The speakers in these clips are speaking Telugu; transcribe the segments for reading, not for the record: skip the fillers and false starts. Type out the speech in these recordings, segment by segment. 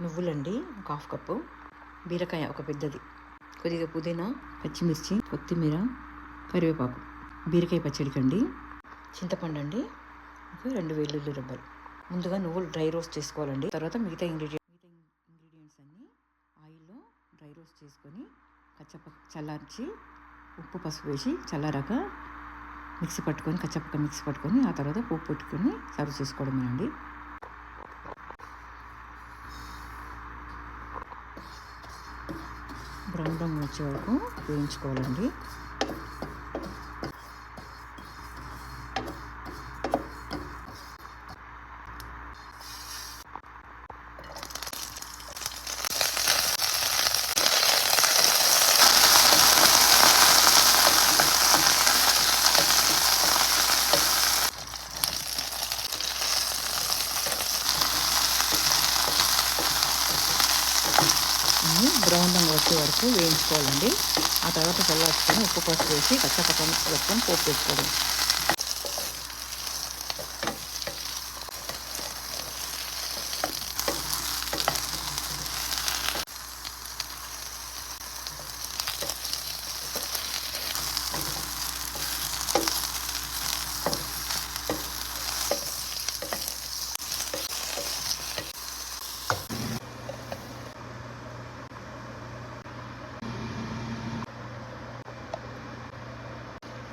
నువ్వులండి ఒక హాఫ్ కప్పు, బీరకాయ ఒక పెద్దది, కొద్దిగా పుదీనా, పచ్చిమిర్చి, కొత్తిమీర, కరివేపాకు. బీరకాయ పచ్చడికండి. చింతపండు అండి, ఒక 2 వెల్లుల్లి రెబ్బలు. ముందుగా నువ్వులు డ్రై రోస్ట్ చేసుకోవాలండి. తర్వాత మిగతా ఇంగ్రీడియంట్స్ అన్నీ ఆయిల్లో డ్రై రోస్ట్ చేసుకొని చల్లార్చి ఉప్పు పసుపు వేసి చల్లారాక మిక్సీ పట్టుకొని ఆ తర్వాత పోపు పెట్టుకొని సర్వ్ చేసుకోవడమేనండి. బ్రౌన్ రంగు వచ్చే వరకు వేయించుకోవాలండి. బ్రౌన్ రంగు వచ్చే వరకు వేయించుకోవాలండి. ఆ తర్వాత చల్లార్చుకొని ఉప్పు పసుపు వేసి కచ్చపక్క మిక్స్ పెట్టుకొని పోపు పెట్టుకోవడం.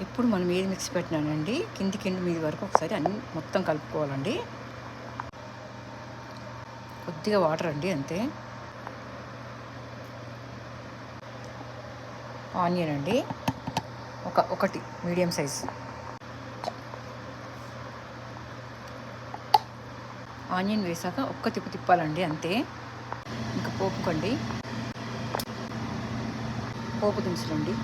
ఇప్పుడు మనం ఏది మిక్సీ పెట్టినానండి, కింది మీద వరకు ఒకసారి అన్ని మొత్తం కలుపుకోవాలండి. కొద్దిగా వాటర్ అండి, అంతే. ఆనియన్ అండి, ఒకటి మీడియం సైజ్. ఆనియన్ వేసాక ఒక్క తిప్పు తిప్పాలండి, అంతే. ఇంకా పోపు దినుసులండి.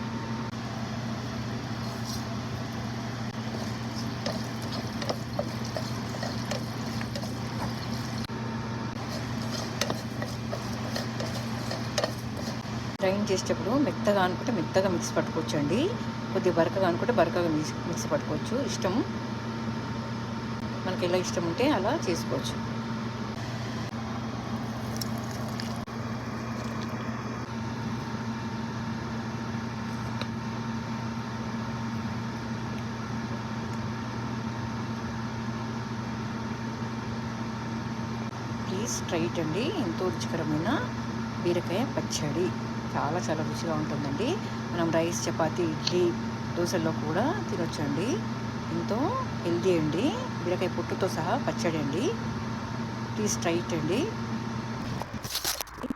గ్రైండ్ చేసేటప్పుడు మెత్తగా అనుకుంటే మెత్తగా మిక్సీ పట్టుకోవచ్చండి, కొద్దిగా బరకగా అనుకుంటే బరకగా మిక్సీ పట్టుకోవచ్చు. ఇష్టం మనకి ఎలా ఇష్టం ఉంటే అలా చేసుకోవచ్చు. ప్లీజ్ ట్రై ఇట్ అండి. ఎంతో రుచికరమైన బీరకాయ పచ్చడి చాలా రుచిగా ఉంటుందండి. మనం రైస్, చపాతీ, ఇడ్లీ, దోశల్లో కూడా తినొచ్చండి. ఎంతో హెల్దీ అండి. బీరకాయ పొట్టుతో సహా పచ్చడి అండి. ప్లీజ్ ట్రై ఇట్ అండి.